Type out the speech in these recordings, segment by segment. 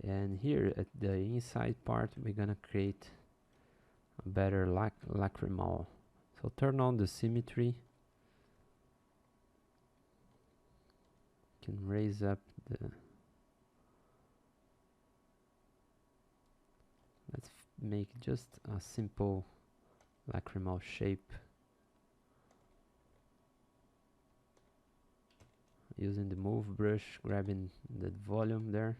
And here at the inside part we're gonna create a better lacrimal. So turn on the symmetry, can raise up the, let's make just a simple lacrimal shape using the move brush, grabbing that volume there.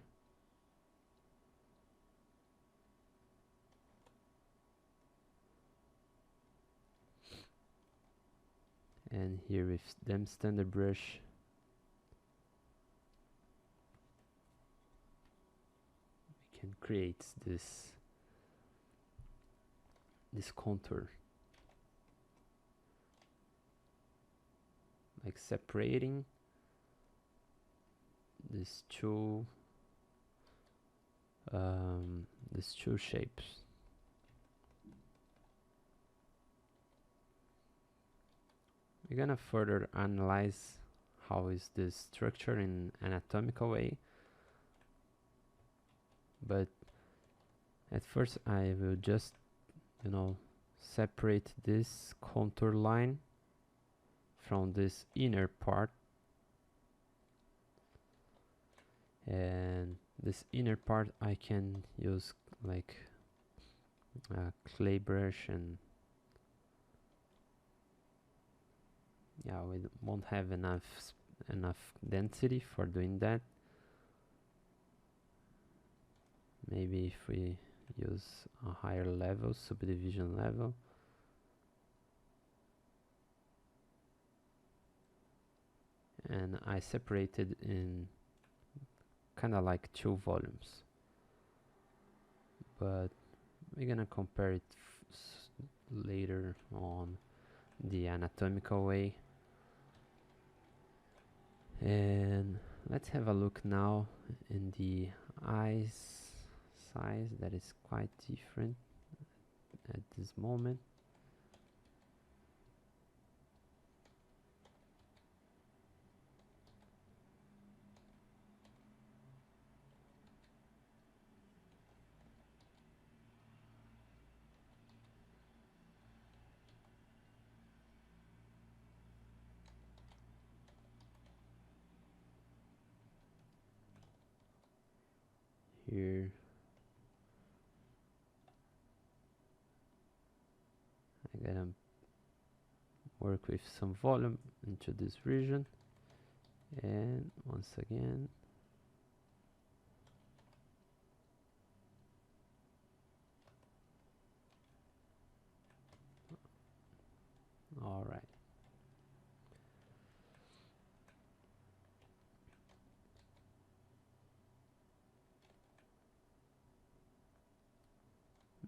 And here with them standard brush, we can create this contour, like separating these two shapes. We're gonna further analyze how is this structure in anatomical way, but at first I will just, you know, separate this contour line from this inner part, and this inner part I can use like a clay brush, and yeah, we won't have enough density for doing that. Maybe if we use a higher level, subdivision level. And I separated in kind of like two volumes, but we're gonna compare it later on the anatomical way. And let's have a look now in the eyes size that is quite different at this moment. Here I gotta work with some volume into this region, and once again all right.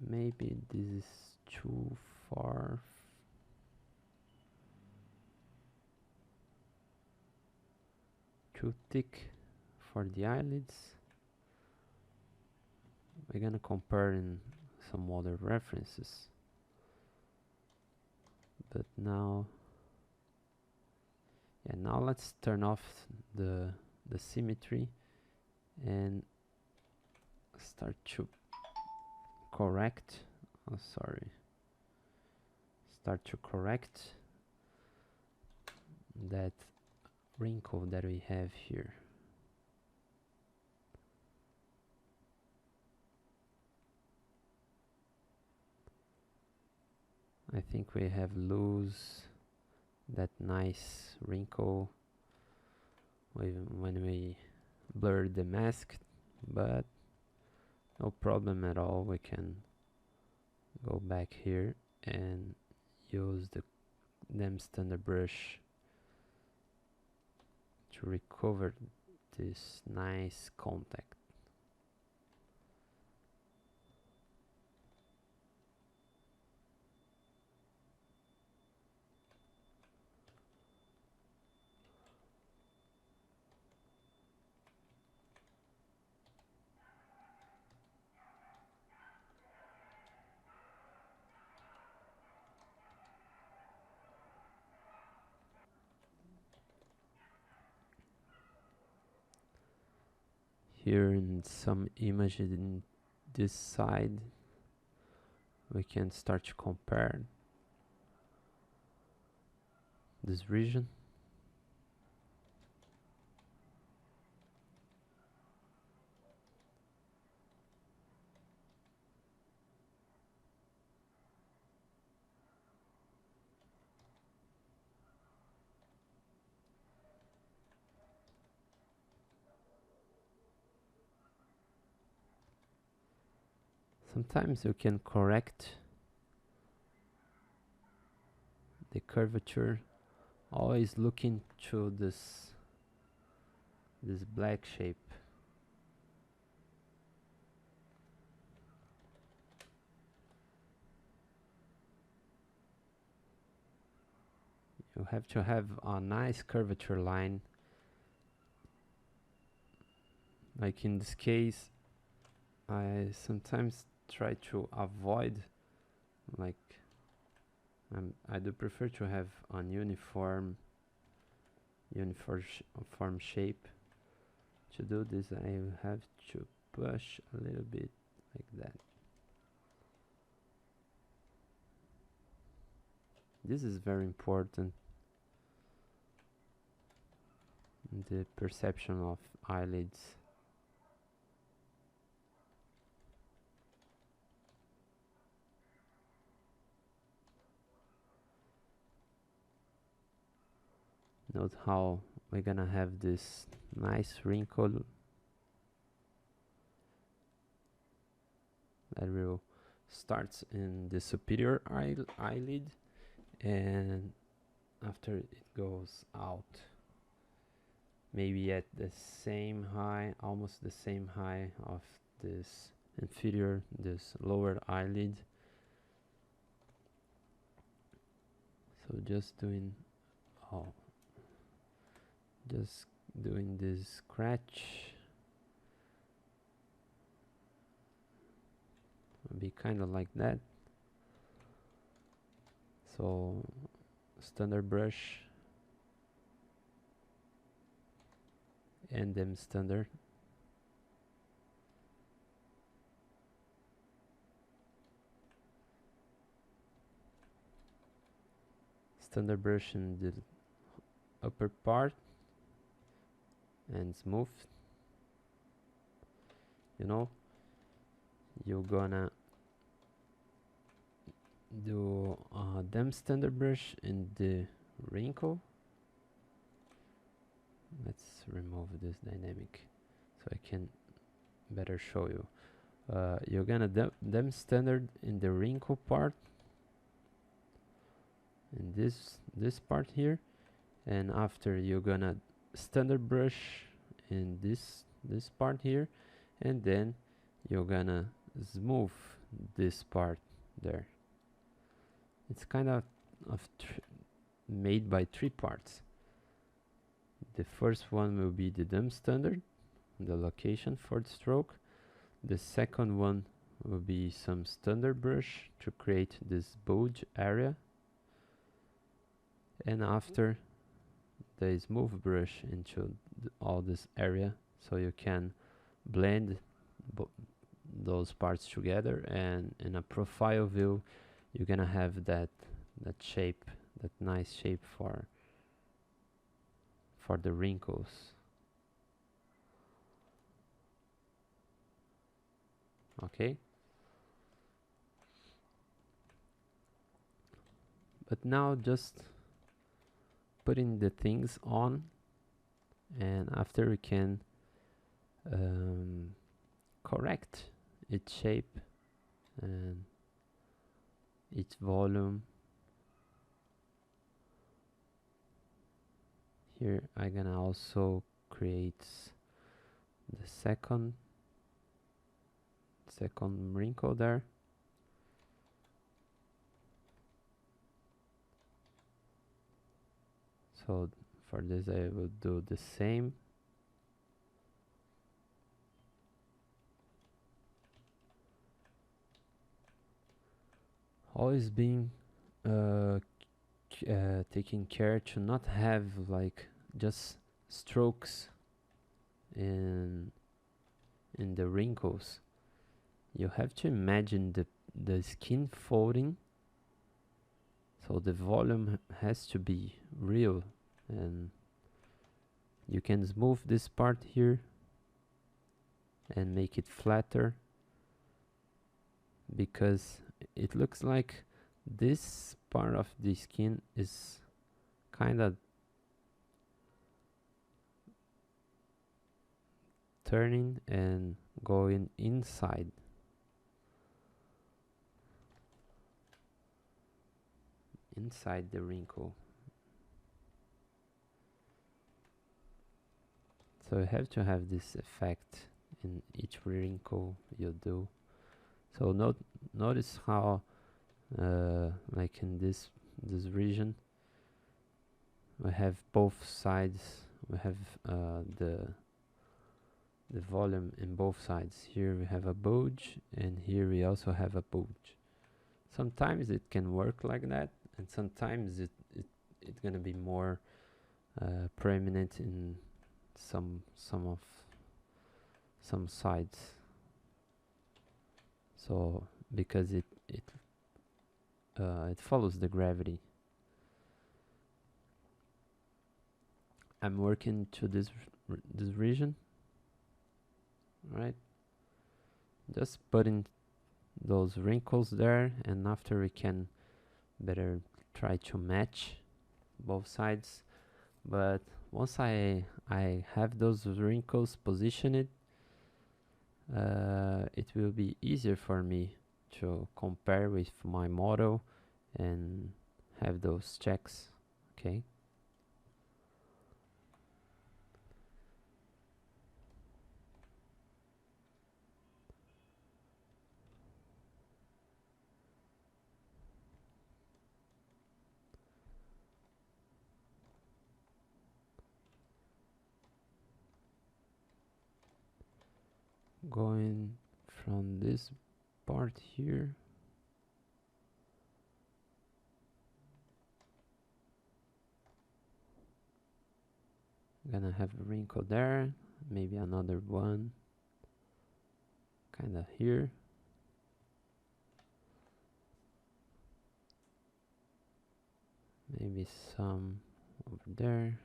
Maybe this is too far. Too thick for the eyelids. We're gonna compare in some other references. But now, yeah, now let's turn off the symmetry and start to correct. Oh, sorry. Start to correct that wrinkle that we have here. I think we have lose that nice wrinkle when we blur the mask, but no problem at all. We can go back here and use the standard brush to recover this nice contact. Here in some image in this side, we can start to compare this region. Sometimes you can correct the curvature, always looking to this black shape. You have to have a nice curvature line. Like in this case, I sometimes try to avoid, like, I do prefer to have an uniform shape. To do this, I have to push a little bit like that. This is very important in the perception of eyelids. Note how we're gonna have this nice wrinkle that will start in the superior eyelid, and after it goes out, maybe at the same high, almost the same high of this lower eyelid. So just doing this scratch will be kind of like that. So standard brush and then standard. Standard brush in the upper part and smooth. You know, you're gonna do a damp standard brush in the wrinkle. Let's remove this dynamic so I can better show you. You're gonna damp standard in the wrinkle part, in this part here, and after you're gonna standard brush in this part here, and then you're gonna smooth this part there. It's kind of made by 3 parts. The first one will be the damp standard, the location for the stroke. The second one will be some standard brush to create this bulge area, and after the smooth brush into all this area, so you can blend those parts together, and in a profile view you're gonna have that shape, that nice shape for the wrinkles. Okay, but now just putting the things on, and after we can correct its shape and its volume. Here I'm gonna also create the second wrinkle there. So for this I will do the same. Always being taking care to not have like just strokes in in the wrinkles, you have to imagine the skin folding, so the volume has to be real, and you can smooth this part here and make it flatter, because it looks like this part of the skin is kind of turning and going inside. Inside the wrinkle. So you have to have this effect in each wrinkle you do. So notice how like in this region we have both sides, we have the volume in both sides. Here we have a bulge, and here we also have a bulge. Sometimes it can work like that, and sometimes it's gonna be more prominent in some sides. So because it follows the gravity. I'm working to this region, right? Just putting those wrinkles there, and after we can better try to match both sides. But once I have those wrinkles positioned, it will be easier for me to compare with my model and have those checks. Okay. Going from this part here, gonna have a wrinkle there, maybe another one kinda here, maybe some over there.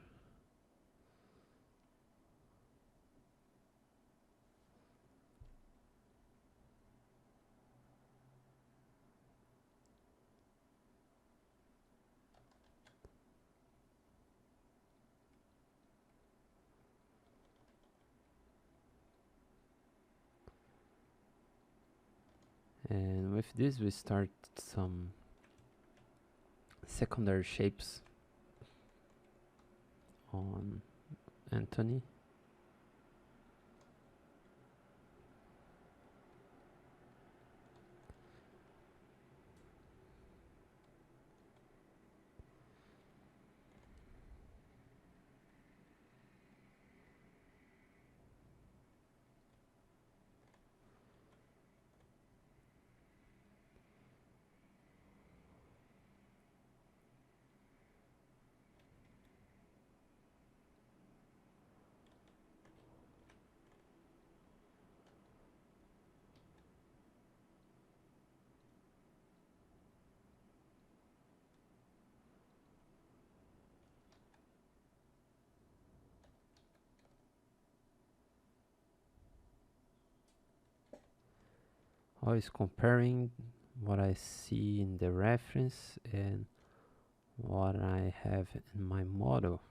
And with this we start some secondary shapes on Anthony. Always comparing what I see in the reference and what I have in my model.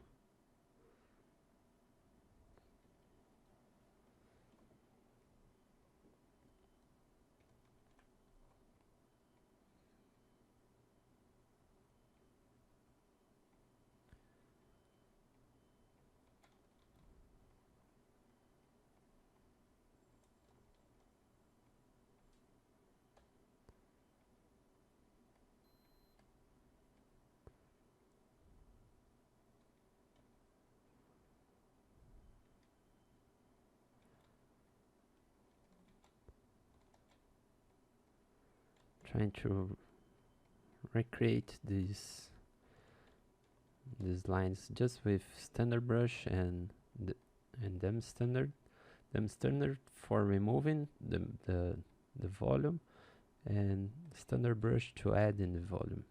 Trying to recreate these lines just with standard brush and them standard. Them standard for removing the volume, and standard brush to add in the volume.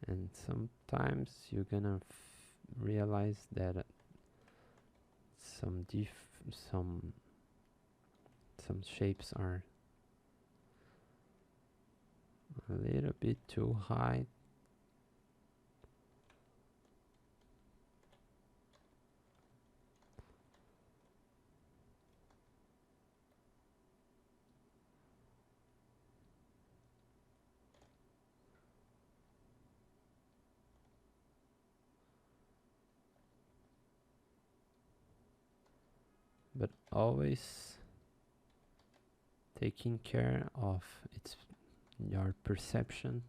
And sometimes you're gonna realize that some shapes are a little bit too high. But always taking care of your perception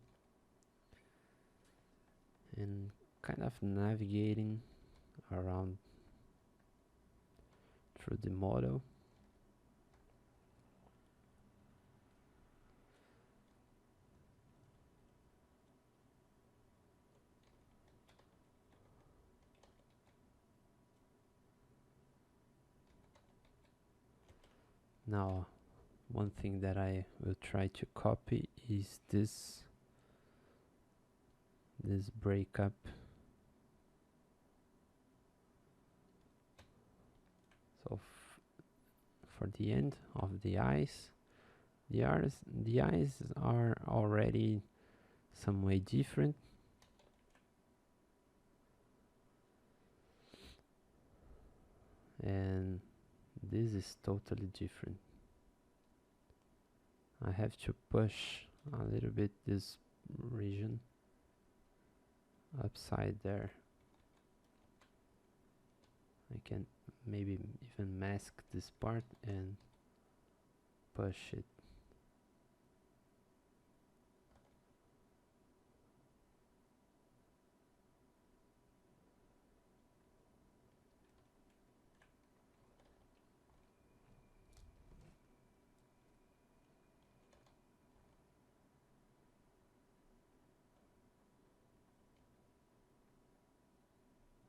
and kind of navigating around through the model. Now, one thing that I will try to copy is this breakup. So for the end of the eyes, the eyes are already some way different. And this is totally different. I have to push a little bit this region upside there. I can maybe even mask this part and push it.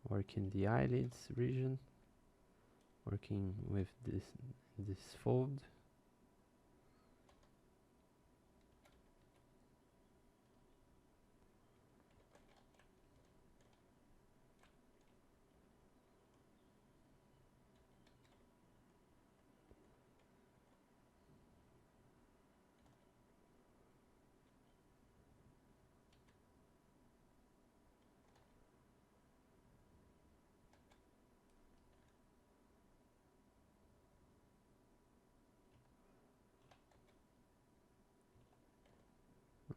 Working the eyelids region, working with this fold.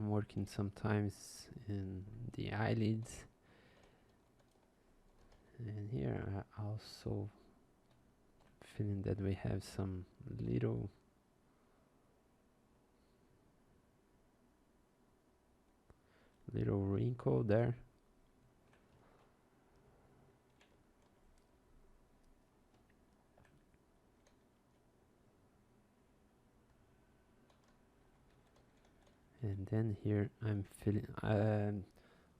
I'm working sometimes in the eyelids, and here I also feeling that we have some little wrinkle there. And then here I'm feeling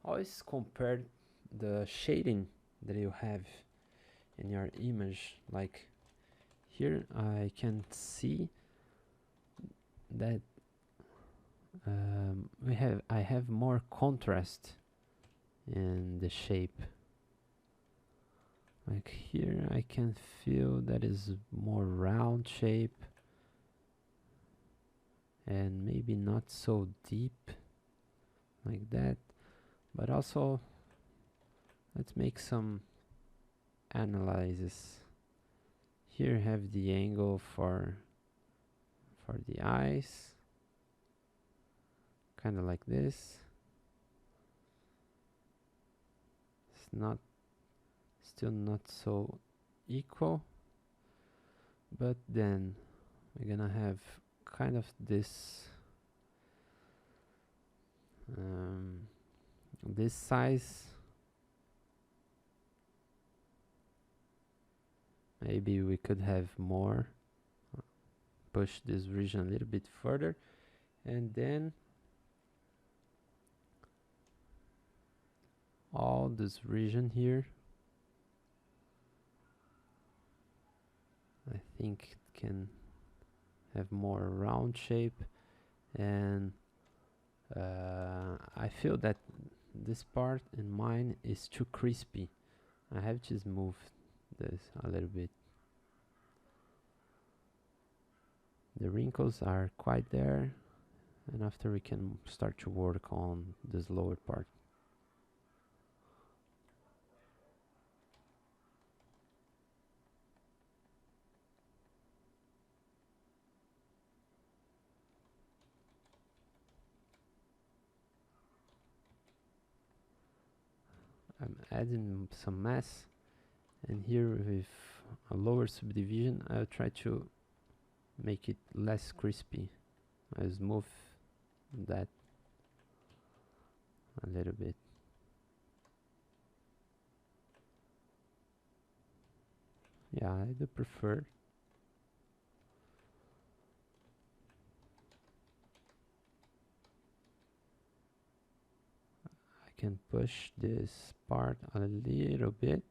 always compare the shading that you have in your image. Like here I can see that I have more contrast in the shape. Like here I can feel that is more round shape and maybe not so deep like that. But also let's make some analysis. Here have the angle for the eyes, kind of like this. It's still not so equal, but then we're gonna have kind of this this size, maybe we could have more, push this region a little bit further, and then all this region here, I think it can have more round shape, and I feel that this part in mine is too crispy. I have just moved this a little bit. The wrinkles are quite there, and after we can start to work on this lower part. I'm adding some mass, and here with a lower subdivision I'll try to make it less crispy. I smooth that a little bit. Yeah, I do prefer. I can push this part a little bit.